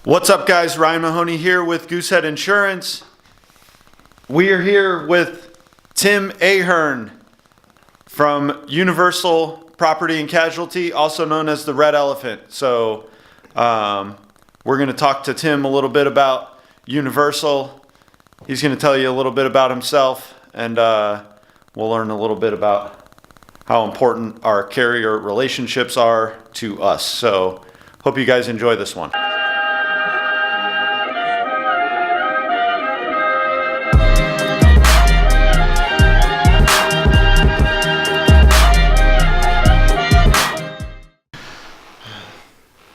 What's up, guys? Ryan Mahoney here with Goosehead Insurance. We are here with Tim Ahern from Universal Property and Casualty, also known as the Red Elephant. So we're going to talk to Tim a little bit about Universal. He's going to tell you a little bit about himself, and we'll learn a little bit about how important our carrier relationships are to us. So hope you guys enjoy this one.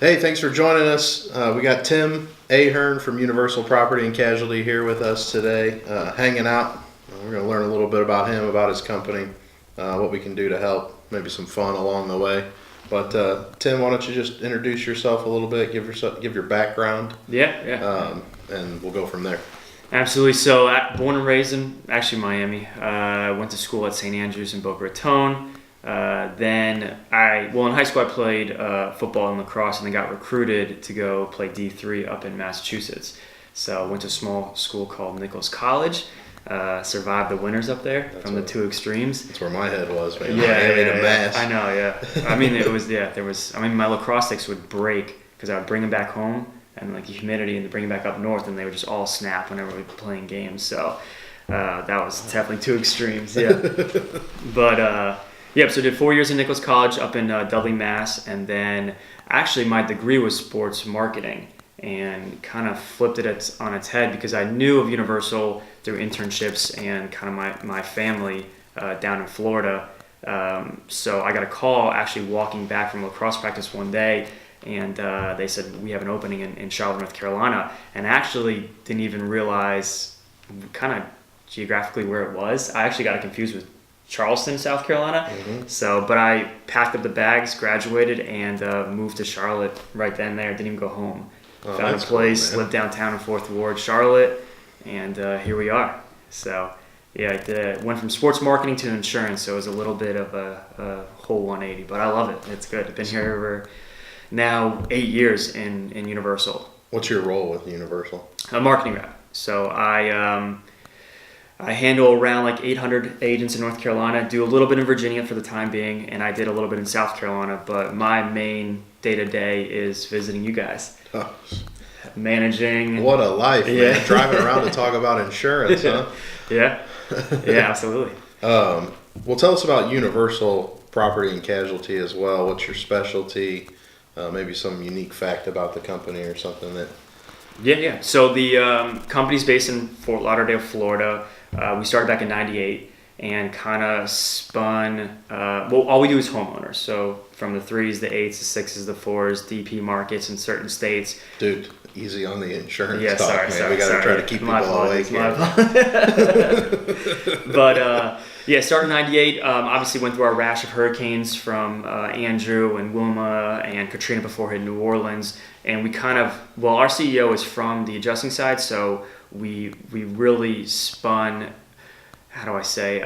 Hey, thanks for joining us. We got Tim Ahern from Universal Property and Casualty here with us today, hanging out. We're going to learn a little bit about him, about his company, what we can do to help, maybe some fun along the way. But Tim, why don't you just introduce yourself a little bit, give your background. Yeah. And we'll go from there. Absolutely. So, born and raised in actually Miami. Went to school at St. Andrews in Boca Raton. Then in high school I played football and lacrosse, and then got recruited to go play D3 up in Massachusetts. So I went to a small school called Nichols College, survived the winters up there from the two extremes. That's where my head was, man. Miami to Mass. I know, yeah. I mean, my lacrosse sticks would break because I would bring them back home, and like the humidity, and bring them back up north, and they would just all snap whenever we were playing games. So that was definitely two extremes, yeah. But so I did 4 years in Nichols College up in Dudley, Mass. And then actually my degree was sports marketing, and kind of flipped it on its head because I knew of Universal through internships and kind of my family down in Florida. So I got a call actually walking back from lacrosse practice one day, and they said, we have an opening in Charlotte, North Carolina. And I actually didn't even realize kind of geographically where it was. I actually got confused with Charleston, South Carolina. Mm-hmm. But I packed up the bags, graduated, and moved to Charlotte right then and there. Didn't even go home. Found a place, lived downtown in 4th Ward, Charlotte, and here we are. So I went from sports marketing to insurance, so it was a little bit of a whole 180, but I love it. It's good. I've been here over now 8 years in Universal. What's your role with Universal? A marketing rep. So I handle around like 800 agents in North Carolina, do a little bit in Virginia for the time being, and I did a little bit in South Carolina, but my main day-to-day is visiting you guys. Oh. Managing. What a life, man. Driving around to talk about insurance, huh? Yeah, absolutely. Well, tell us about Universal Property and Casualty as well. What's your specialty? Maybe some unique fact about the company or something that... Yeah. So the company's based in Fort Lauderdale, Florida. We started back in '98 and kind of spun. All we do is homeowners. So from the 3s, the 8s, the 6s, the 4s, DP markets in certain states. Dude, easy on the insurance talk, man. We got to try to keep people awake here. But started in '98. Obviously went through our rash of hurricanes from Andrew and Wilma and Katrina before hitting New Orleans. And we our CEO is from the adjusting side, so we really spun, how do I say,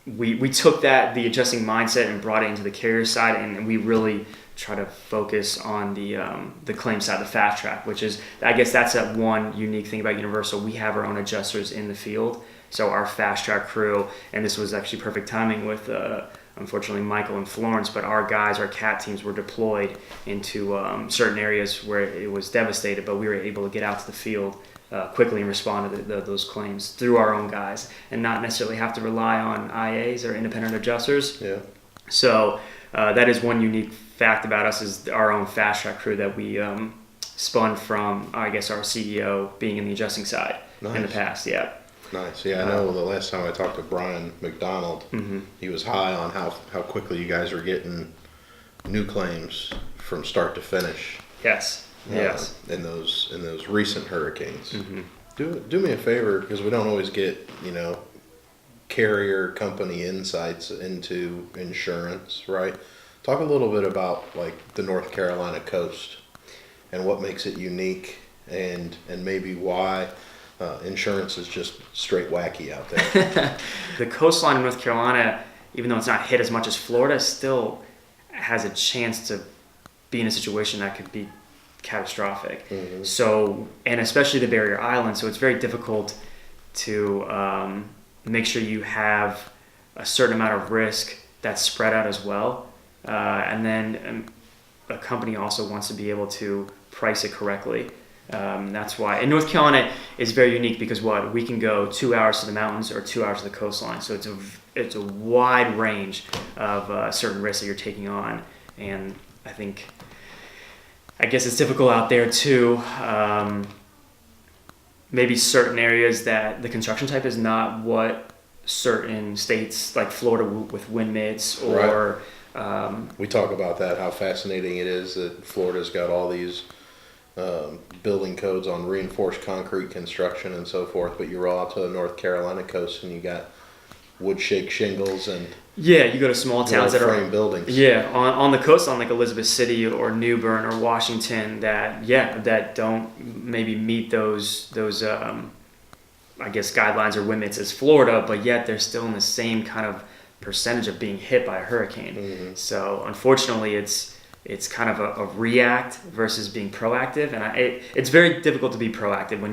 we took the adjusting mindset and brought it into the carrier side, and we really try to focus on the claim side, the fast track, which is, I guess that's one unique thing about Universal. We have our own adjusters in the field, so our fast track crew, and this was actually perfect timing with unfortunately Michael and Florence, but our CAT teams were deployed into certain areas where it was devastated, but we were able to get out to the field quickly and respond to those claims through our own guys, and not necessarily have to rely on IAs or independent adjusters. Yeah. So that is one unique fact about us, is our own fast track crew that we spun from, I guess, our CEO being in the adjusting side in the past. Yeah. Nice. Yeah, I know the last time I talked to Brian McDonald, he was high on how quickly you guys were getting new claims from start to finish. Yes. In those recent hurricanes. Do me a favor, because we don't always get carrier company insights into insurance, right? Talk a little bit about like the North Carolina coast and what makes it unique, and maybe why insurance is just straight wacky out there. The coastline of North Carolina, even though it's not hit as much as Florida, still has a chance to be in a situation that could be catastrophic. Mhm. So, and especially the barrier island, so it's very difficult to make sure you have a certain amount of risk that's spread out as well. And then a company also wants to be able to price it correctly. That's why, and North Carolina is very unique because we can go 2 hours to the mountains or 2 hours to the coastline. So it's a wide range of certain risks that you're taking on. And I guess it's difficult out there too. Maybe certain areas that the construction type is not what certain states like Florida with wind mits or We talk about that, how fascinating it is that Florida's got all these building codes on reinforced concrete construction and so forth, but you roll out to the North Carolina coast and you got wood shake shingles and you go to small towns that frame are buildings. on the coast, on like Elizabeth City or New Bern or Washington that don't maybe meet those I guess guidelines or limits as Florida, but yet they're still in the same kind of percentage of being hit by a hurricane. Mhm. So unfortunately, it's kind of a react versus being proactive, and it's very difficult to be proactive when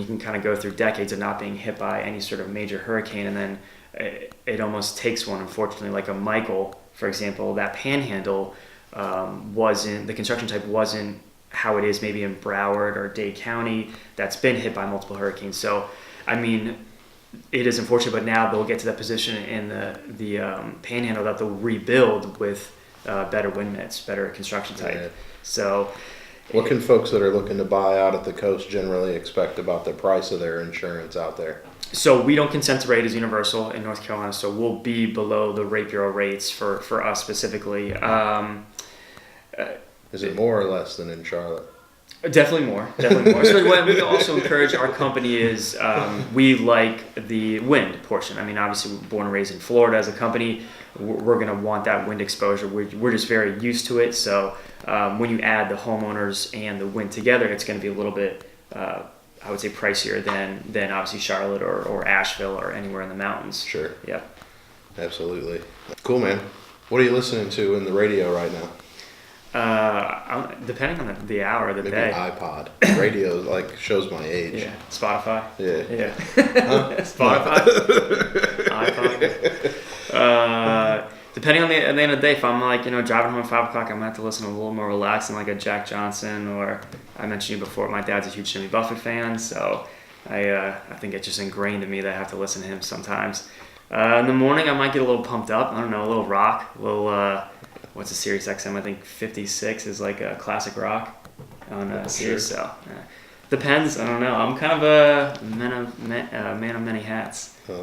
you can kind of go through decades of not being hit by any sort of major hurricane, and then it almost takes one, unfortunately, like a Michael, for example. That panhandle the construction type wasn't how it is maybe in Broward or Dade County that's been hit by multiple hurricanes. So, I mean, it is unfortunate, but now they'll get to that position in the panhandle that they'll rebuild with better wind mits, better construction type. Yeah. So, What can folks that are looking to buy out at the coast generally expect about the price of their insurance out there? So we don't consent to rate as Universal in North Carolina, so we'll be below the rate bureau rates for us specifically. Is it more or less than in Charlotte? Definitely more. So what we also encourage our company is we like the wind portion. I mean, obviously, we're born and raised in Florida as a company. We're going to want that wind exposure. We're just very used to it. So when you add the homeowners and the wind together, it's going to be a little bit, I would say, pricier than obviously Charlotte or Asheville or anywhere in the mountains. Sure. Yep. Absolutely. Cool, man. What are you listening to in the radio right now? Depending on the hour of the Maybe day. iPod. Radio like shows my age. Yeah. Spotify. Yeah. Yeah. Huh? Spotify. iPod. Depending on at the end of the day, if I'm like, driving home at 5 o'clock, I'm gonna have to listen to a little more relaxing, like a Jack Johnson, or I mentioned you before, my dad's a huge Jimmy Buffett fan, so I think it's just ingrained in me that I have to listen to him sometimes. In the morning, I might get a little pumped up. I don't know, a little rock, a little what's a Sirius XM? I think 56 is like a classic rock on Sirius. Sure. So depends. I don't know. I'm kind of a man of many hats.